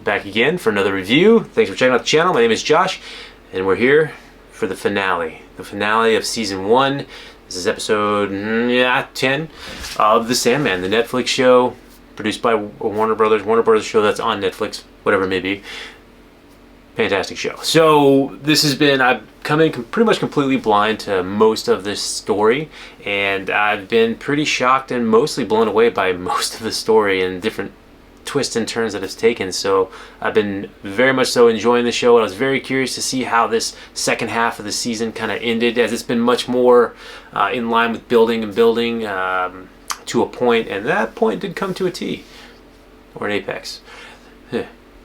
back again for another review. Thanks for checking out the channel. My name is Josh, and we're here for the finale of season 1. This is episode 10 of the Sandman, the Netflix show produced by Warner Brothers show that's on Netflix, whatever it may be. Fantastic show. So this has been, I've come in pretty much completely blind to most of this story, and I've been pretty shocked and mostly blown away by most of the story and different twists and turns that it's taken. So I've been very much so enjoying the show, and I was very curious to see how this second half of the season kind of ended, as it's been much more in line with building to a point, and that point did come to a T, or an apex.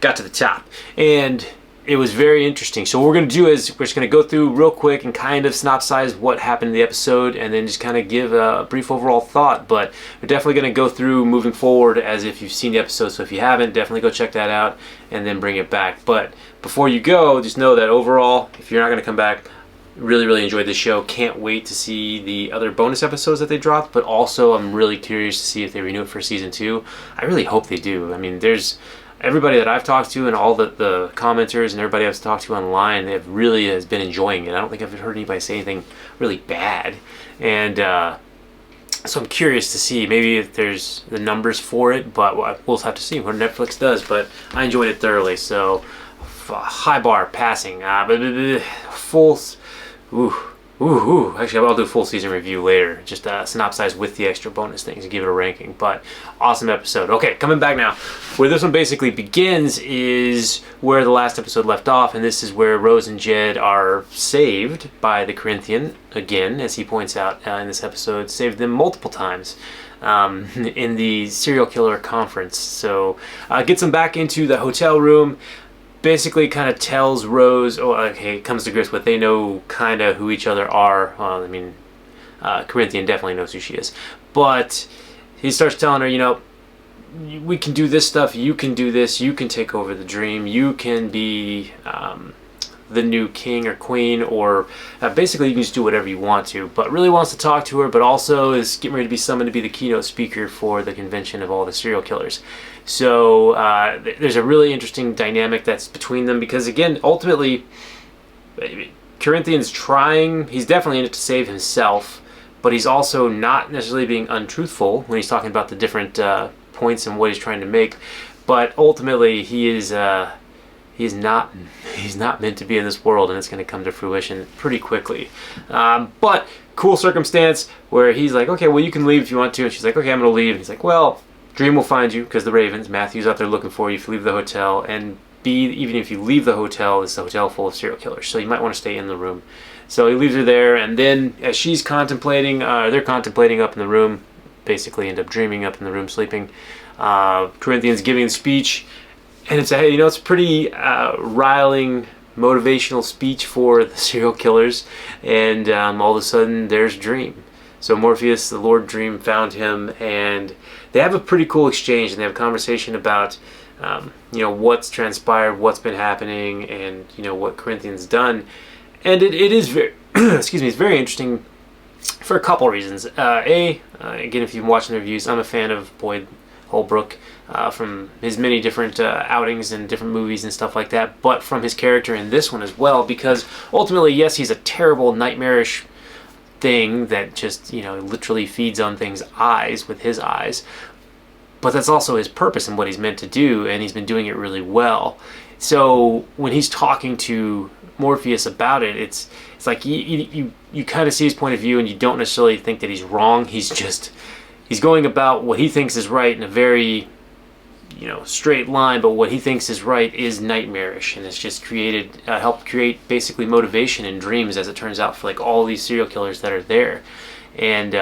Got to the top, and it was very interesting. So what we're going to do is we're just going to go through real quick and kind of synopsize what happened in the episode, and then just kind of give a brief overall thought. But we're definitely going to go through moving forward as if you've seen the episode. So if you haven't, definitely go check that out and then bring it back. But before you go, just know that overall, if you're not going to come back, really enjoyed this show. Can't wait to see the other bonus episodes that they dropped, but also I'm really curious to see if they renew it for season 2. I really hope they do. I mean, there's everybody that I've talked to and all the commenters and everybody I've talked to online, they've really has been enjoying it. I don't think I've heard anybody say anything really bad. And so I'm curious to see maybe if there's the numbers for it, but we'll have to see what Netflix does. But I enjoyed it thoroughly. So high bar passing, full. Actually, I'll do a full season review later, just synopsize with the extra bonus things and give it a ranking. But awesome episode. Okay, coming back now. Where this one basically begins is where the last episode left off, and this is where Rose and Jed are saved by the Corinthian, again, as he points out in this episode, saved them multiple times in the serial killer conference. So gets them back into the hotel room. Basically kind of tells Rose, comes to grips with, they know kind of who each other are. Well, I mean, Corinthian definitely knows who she is. But he starts telling her, we can do this stuff, you can do this, you can take over the dream, you can be the new king or queen, or basically you can just do whatever you want to. But really wants to talk to her, but also is getting ready to be summoned to be the keynote speaker for the convention of all the serial killers. So there's a really interesting dynamic that's between them, because again, ultimately, Corinthian's trying, he's definitely in it to save himself, but he's also not necessarily being untruthful when he's talking about the different points and what he's trying to make. But ultimately, he's not meant to be in this world, and it's going to come to fruition pretty quickly. But cool circumstance where he's like, okay, well, you can leave if you want to, and she's like, okay, I'm going to leave. And he's like, well, Dream will find you, because the Ravens, Matthew's out there looking for you if you leave the hotel, and B, even if you leave the hotel, it's a hotel full of serial killers, so you might want to stay in the room. So he leaves her there, and then as she's contemplating, they're contemplating up in the room, basically end up dreaming up in the room, sleeping. Corinthian's giving a speech, and it's a pretty riling, motivational speech for the serial killers, and all of a sudden there's Dream. So Morpheus, the Lord Dream, found him, and they have a pretty cool exchange, and they have a conversation about what's transpired, what's been happening, and what Corinthian's done. And it is very excuse me, it's very interesting for a couple reasons. Again, if you've been watching the reviews, I'm a fan of Boyd Holbrook from his many different outings and different movies and stuff like that, but from his character in this one as well, because ultimately, yes, he's a terrible, nightmarish thing that just literally feeds on things' eyes with his eyes, but that's also his purpose and what he's meant to do, and he's been doing it really well. So when he's talking to Morpheus about it, it's like you kind of see his point of view, and you don't necessarily think that he's wrong. He's going about what he thinks is right in a very straight line, but what he thinks is right is nightmarish, and it's just helped create basically motivation and dreams, as it turns out, for like all these serial killers that are there. And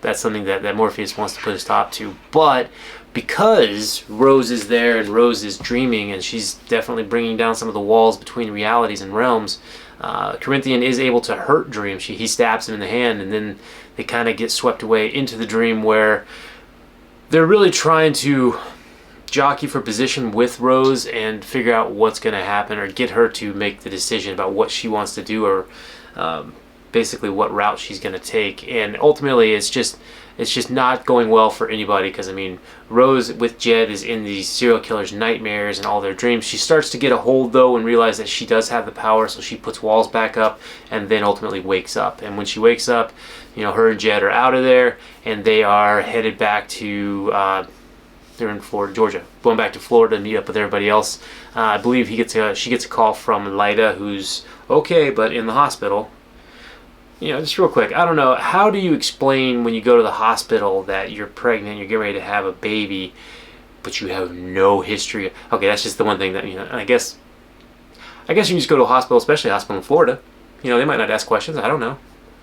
that's something that Morpheus wants to put a stop to. But because Rose is there, and Rose is dreaming, and she's definitely bringing down some of the walls between realities and realms, Corinthian is able to hurt Dream. He stabs him in the hand, and then they kind of get swept away into the dream, where they're really trying to jockey for position with Rose and figure out what's going to happen, or get her to make the decision about what she wants to do, or basically what route she's going to take. And ultimately, it's just it's just not going well for anybody, because I mean, Rose with Jed is in these serial killers' nightmares and all their dreams. She starts to get a hold though and realize that she does have the power, so she puts walls back up and then ultimately wakes up. And when she wakes up, her and Jed are out of there and they are headed back to they're in Florida, Georgia, going back to Florida to meet up with everybody else. I believe she gets a call from Lyda, who's okay but in the hospital. Just real quick, I don't know, how do you explain when you go to the hospital that you're pregnant, you're getting ready to have a baby, but you have no history? Okay, that's just the one thing that, I guess you can just go to a hospital, especially a hospital in Florida. They might not ask questions. I don't know.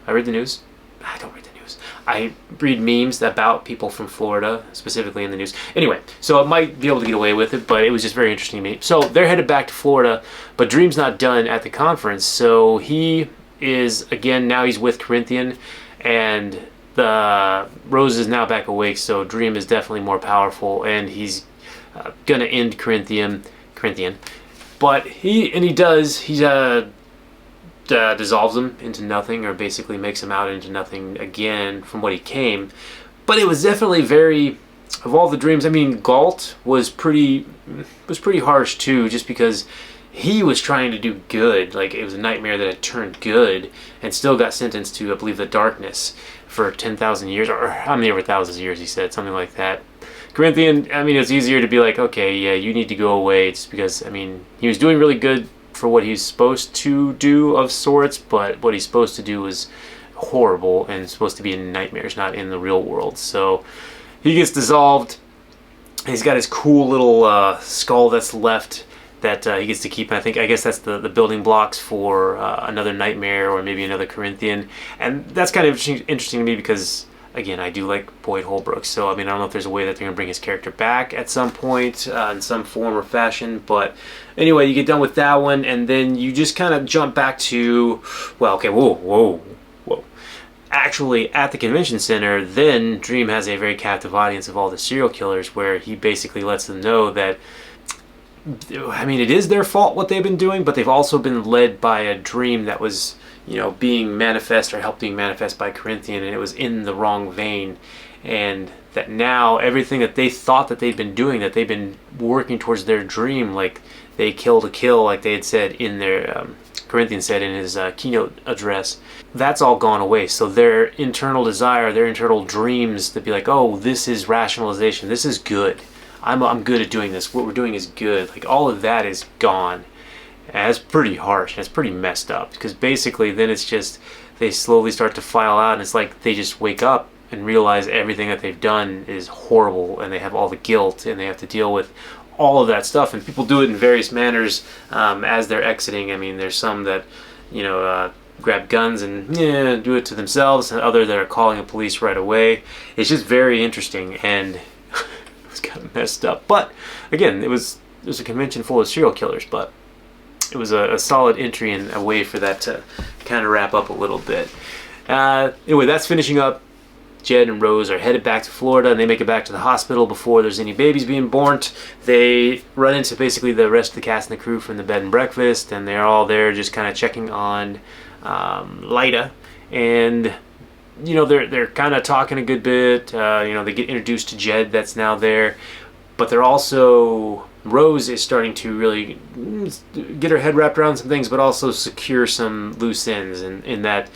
I read the news. I don't read the news. I read memes about people from Florida, specifically in the news. Anyway, so I might be able to get away with it, but it was just very interesting to me. So they're headed back to Florida, but Dream's not done at the conference, so he is, again, now he's with Corinthian, and the Rose is now back awake, so Dream is definitely more powerful, and he's gonna end Corinthian, but he dissolves him into nothing, or basically makes him out into nothing again from what he came. But it was definitely very, of all the dreams, I mean, Galt was pretty harsh too, just because he was trying to do good. Like, it was a nightmare that had turned good and still got sentenced to, I believe, the darkness for 10,000 years, or how many over thousands of years, he said, something like that. Corinthian, I mean, it's easier to be like, okay, yeah, you need to go away. It's because, I mean, he was doing really good for what he's supposed to do of sorts, but what he's supposed to do was horrible and supposed to be in nightmares, not in the real world. So he gets dissolved. He's got his cool little skull that's left that he gets to keep, and I guess that's the building blocks for another nightmare, or maybe another Corinthian. And that's kind of interesting to me because, again, I do like Boyd Holbrook, so I mean, I don't know if there's a way that they're gonna bring his character back at some point in some form or fashion. But anyway, you get done with that one, and then you just kind of jump back to, well, okay, whoa. Actually, at the convention center, then Dream has a very captive audience of all the serial killers, where he basically lets them know that, I mean, it is their fault what they've been doing, but they've also been led by a dream that was, being manifest, or helped being manifest by Corinthian, and it was in the wrong vein. And that now everything that they thought that they'd been doing, that they've been working towards their dream, like they killed a kill, like they had said in their, Corinthian said in his keynote address, that's all gone away. So their internal desire, their internal dreams to be like, oh, this is rationalization, this is good, I'm good at doing this, what we're doing is good, like all of that is gone. And it's pretty harsh, and it's pretty messed up, because basically then it's just, they slowly start to file out, and it's like they just wake up and realize everything that they've done is horrible, and they have all the guilt, and they have to deal with all of that stuff. And people do it in various manners as they're exiting. I mean, there's some that, grab guns and do it to themselves, and other that are calling the police right away. It's just very interesting, and it was kind of messed up. But again, it was a convention full of serial killers, but it was a solid entry and a way for that to kind of wrap up a little bit. Anyway, that's finishing up. Jed and Rose are headed back to Florida, and they make it back to the hospital before there's any babies being born. They run into basically the rest of the cast and the crew from the bed and breakfast, and they're all there just kind of checking on Lyda. And they're kind of talking a good bit. They get introduced to Jed, that's now there, but they're also, Rose is starting to really get her head wrapped around some things, but also secure some loose ends. And in that,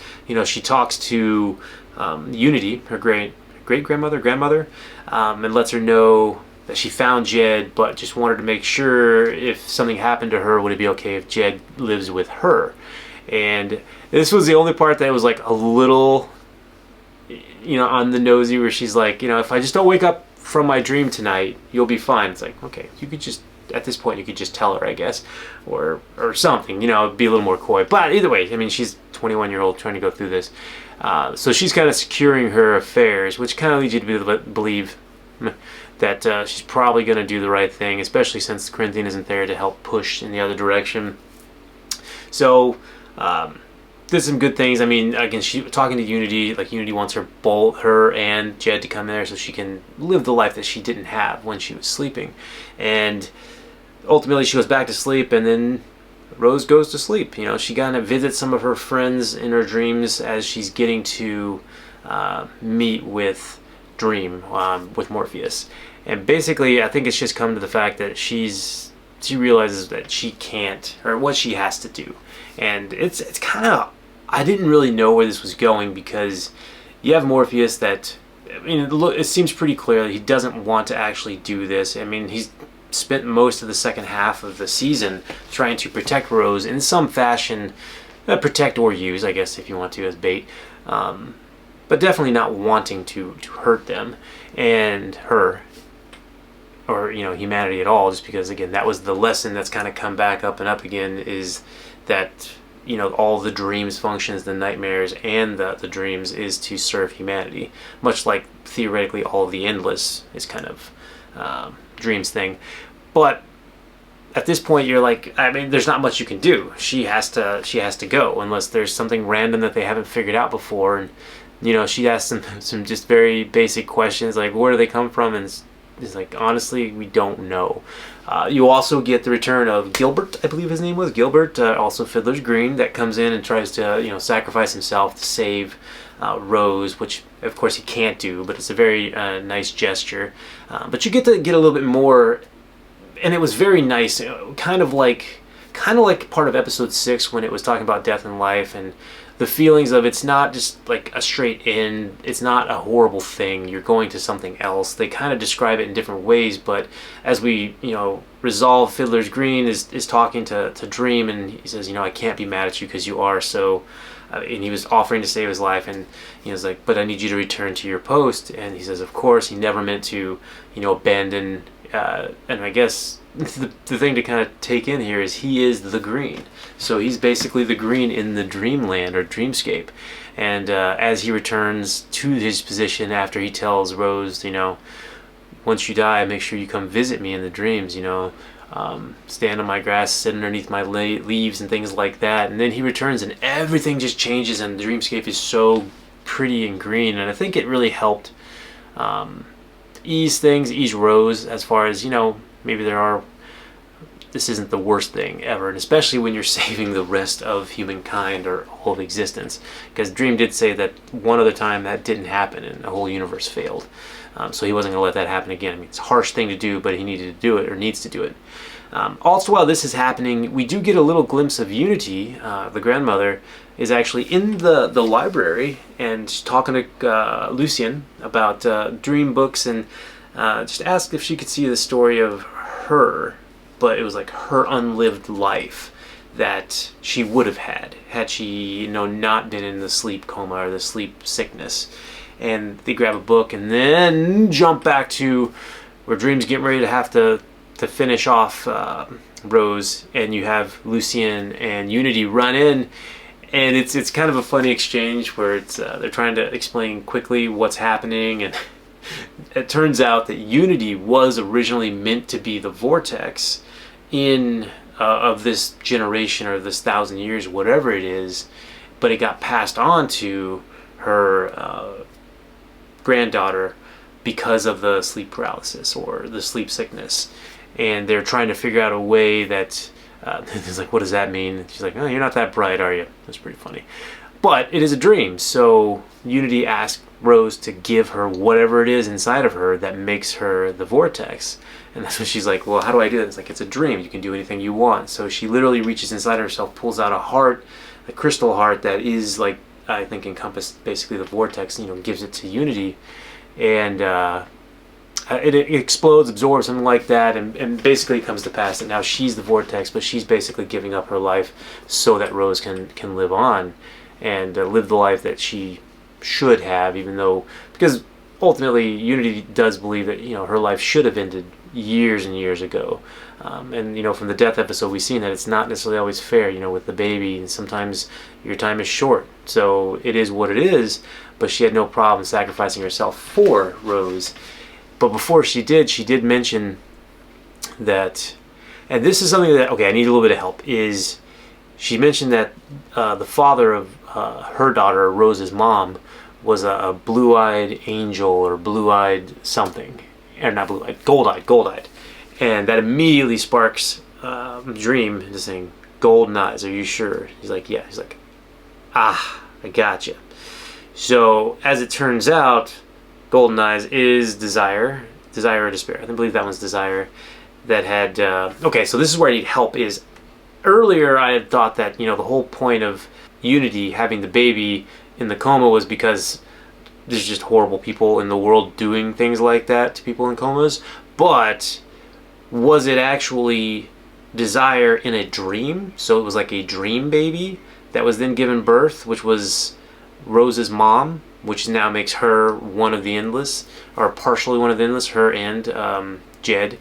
she talks to Unity, her grandmother, and lets her know that she found Jed, but just wanted to make sure if something happened to her, would it be okay if Jed lives with her. And this was the only part that was like a little, on the nosy, where she's like, if I just don't wake up from my dream tonight, you'll be fine. It's like, okay, you could just, at this point, you could just tell her, I guess, or something, be a little more coy. But either way, I mean, she's a 21-year-old trying to go through this. So she's kind of securing her affairs, which kind of leads you to believe that she's probably going to do the right thing, especially since Corinthian isn't there to help push in the other direction. So did some good things. I mean, again, she talking to Unity, like Unity wants her and Jed to come there so she can live the life that she didn't have when she was sleeping. And ultimately she goes back to sleep, and then Rose goes to sleep. She kind of visits some of her friends in her dreams as she's getting to meet with dream with Morpheus. And basically, I think it's just come to the fact that she realizes that she can't, or what she has to do. And it's kind of, I didn't really know where this was going, because you have Morpheus that, I mean, it seems pretty clear that he doesn't want to actually do this. I mean, he's spent most of the second half of the season trying to protect Rose in some fashion, protect or use, I guess, if you want to, as bait, but definitely not wanting to hurt them and her, or humanity at all, just because, again, that was the lesson that's kind of come back up and up again, is that all the dreams functions, the nightmares and the dreams, is to serve humanity, much like theoretically all of the endless is kind of dreams thing. But at this point, you're like, I mean, there's not much you can do. She has to go, unless there's something random that they haven't figured out before. And she asks some just very basic questions, like, where do they come from? And it's like, honestly, we don't know. You also get the return of Gilbert, I believe his name was Gilbert, also Fiddler's Green, that comes in and tries to sacrifice himself to save Rose, which of course he can't do, but it's a very nice gesture. But you get to get a little bit more, and it was very nice, kind of like part of episode 6 when it was talking about death and life, and the feelings of, it's not just like a straight end, it's not a horrible thing, you're going to something else. They kind of describe it in different ways, but as we resolve, Fiddler's Green is talking to Dream, and he says, I can't be mad at you because you are so, and he was offering to save his life, and he was like, but I need you to return to your post. And he says, of course, he never meant to abandon, and I guess the thing to kind of take in here is he is the Green. So he's basically the Green in the dreamland or dreamscape. And as he returns to his position after he tells Rose, once you die, make sure you come visit me in the dreams, stand on my grass, sit underneath my leaves and things like that. And then he returns and everything just changes, and the dreamscape is so pretty and green. And I think it really helped ease Rose, as far as, maybe this isn't the worst thing ever, and especially when you're saving the rest of humankind or all of existence, because Dream did say that one other time that didn't happen and the whole universe failed, so he wasn't going to let that happen again. I mean, it's a harsh thing to do, but he needed to do it, or needs to do it. Also, while this is happening, we do get a little glimpse of Unity. The grandmother is actually in the library, and she's talking to Lucien about dream books, and just asked if she could see the story of her, but it was like her unlived life that she would have had she not been in the sleep coma or the sleep sickness. And they grab a book and then jump back to where Dream's getting ready to have to finish off Rose, and you have Lucien and Unity run in, and it's kind of a funny exchange where it's they're trying to explain quickly what's happening, and it turns out that Unity was originally meant to be the vortex of this generation, or this 1,000 years, whatever it is, but it got passed on to her granddaughter because of the sleep paralysis or the sleep sickness. And they're trying to figure out a way that it's like, what does that mean? And she's like, oh, you're not that bright, are you? That's pretty funny. But it is a dream, so Unity asked Rose to give her whatever it is inside of her that makes her the vortex. And that's when she's like, well, how do I do that? It's like, it's a dream. You can do anything you want. So she literally reaches inside herself, pulls out a heart, a crystal heart that is, like, I think encompassed basically the vortex, gives it to Unity. And it explodes, absorbs, something like that. And basically it comes to pass that now she's the vortex, but she's basically giving up her life so that Rose can live on and live the life that she should have, even though, because ultimately Unity does believe that her life should have ended years and years ago, and from the death episode we've seen that it's not necessarily always fair, with the baby, and sometimes your time is short, so it is what it is. But she had no problem sacrificing herself for Rose. But before she did mention that, and this is something that, okay, I need a little bit of help, is she mentioned that the father of her daughter, Rose's mom, was a blue-eyed angel or blue-eyed something, or not blue-eyed, gold-eyed, and that immediately sparks Dream into saying, golden eyes, are you sure? He's like, yeah. He's like, I gotcha. So as it turns out, Golden Eyes is Desire or Despair. I believe that one's Desire. That had okay, so this is where I need help. Is earlier I had thought that, the whole point of Unity having the baby in the coma was because there's just horrible people in the world doing things like that to people in comas. But was it actually Desire in a dream? So it was like a dream baby that was then given birth, which was Rose's mom, which now makes her one of the Endless, or partially one of the Endless, her and Jed.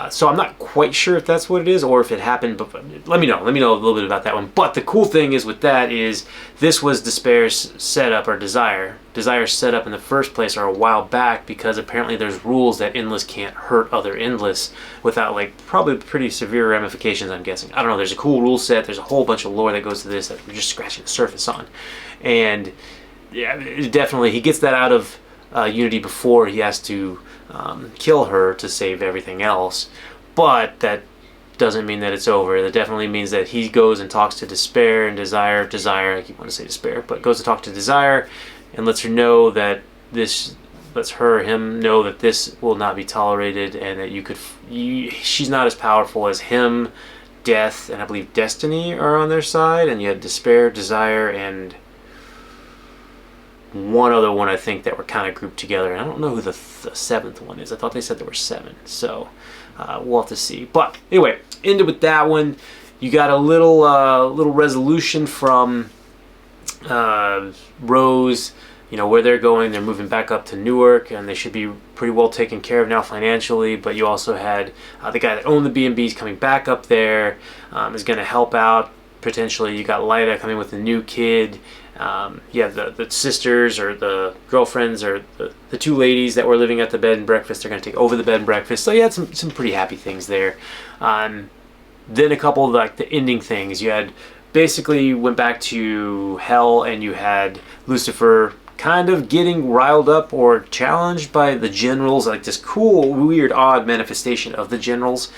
So I'm not quite sure if that's what it is or if it happened, but let me know a little bit about that one. But the cool thing is with that is this was Despair's setup, or Desire's setup in the first place, or a while back, because apparently there's rules that Endless can't hurt other Endless without probably pretty severe ramifications, I'm guessing. I don't know, there's a cool rule set, there's a whole bunch of lore that goes to this that we're just scratching the surface on. And yeah, definitely he gets that out of Unity before he has to kill her to save everything else, but that doesn't mean that it's over. That definitely means that he goes and talks to Despair and Desire, I keep wanting to say Despair, but goes to talk to Desire and lets her know that this, him know that this will not be tolerated, and that she's not as powerful as him, Death, and I believe Destiny are on their side, and you had Despair, Desire, and one other one I think that were kind of grouped together. And I don't know who the seventh one is. I thought they said there were 7. So we'll have to see. But anyway, ended with that one. You got a little resolution from Rose. Where they're going. They're moving back up to Newark, and they should be pretty well taken care of now financially. But you also had the guy that owned the B&Bs coming back up there, is going to help out potentially. You got Lyda coming with a new kid. You have the sisters, or the girlfriends, or the 2 ladies that were living at the bed and breakfast. They're going to take over the bed and breakfast. So you had some pretty happy things there. Then a couple of the ending things. You had basically went back to Hell, and you had Lucifer kind of getting riled up or challenged by the generals, like this cool, weird, odd manifestation of the generals,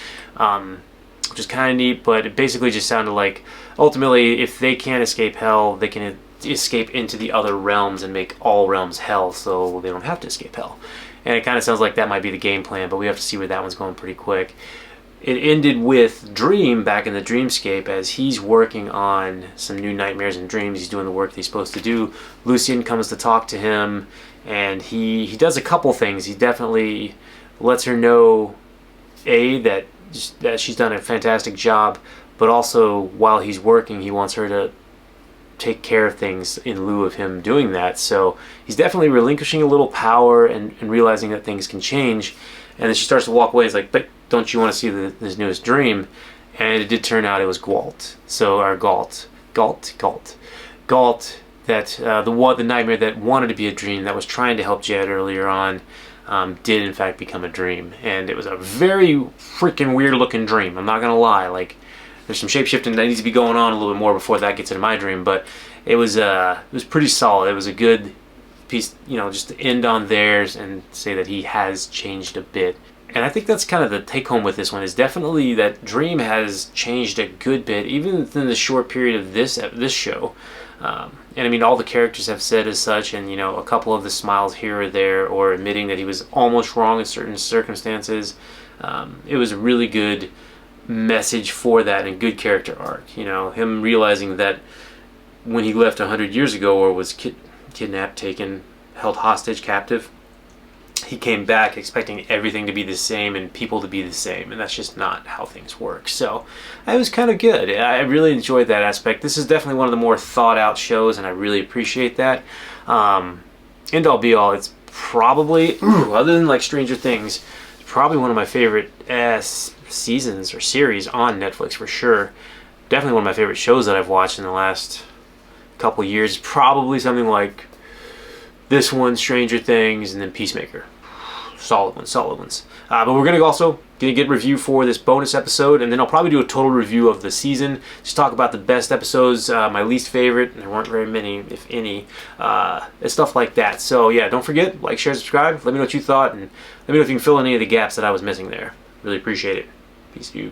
which is kind of neat. But it basically just sounded like ultimately, if they can't escape Hell, they can escape into the other realms and make all realms hell, so they don't have to escape Hell. And it kind of sounds like that might be the game plan, but we have to see where that one's going pretty quick. It ended with Dream back in the dreamscape as he's working on some new nightmares and dreams. He's doing the work that he's supposed to do. Lucian comes to talk to him, and he does a couple things. He definitely lets her know, that she's done a fantastic job, but also while he's working, he wants her to take care of things in lieu of him doing that. So he's definitely relinquishing a little power and realizing that things can change. And then she starts to walk away. He's like, but don't you want to see this newest dream? And it did turn out it was Galt. So our Galt, that the nightmare that wanted to be a dream, that was trying to help Jed earlier on, did in fact become a dream. And it was a very freaking weird looking dream. I'm not gonna lie. There's some shapeshifting that needs to be going on a little bit more before that gets into my dream, but it was pretty solid. It was a good piece, just to end on theirs and say that he has changed a bit. And I think that's kind of the take home with this one, is definitely that Dream has changed a good bit, even within the short period of this show. And I mean, all the characters have said as such, and a couple of the smiles here or there, or admitting that he was almost wrong in certain circumstances. It was a really good message for that, and good character arc. Him realizing that when he left 100 years ago, or was kidnapped, taken, held hostage, captive, he came back expecting everything to be the same and people to be the same, and that's just not how things work. So it was kind of good. I really enjoyed that aspect. This is definitely one of the more thought out shows, and I really appreciate that. End all be all, it's probably, other than Stranger Things, probably one of my favorite seasons or series on Netflix for sure. Definitely one of my favorite shows that I've watched in the last couple years. Probably something like this one, Stranger Things, and then Peacemaker. Solid ones. But we're going to also get a review for this bonus episode, and then I'll probably do a total review of the season. Just talk about the best episodes, my least favorite, and there weren't very many, if any, and stuff like that. So yeah, don't forget, like, share, subscribe. Let me know what you thought, and let me know if you can fill in any of the gaps that I was missing there. Really appreciate it. Peace, dude.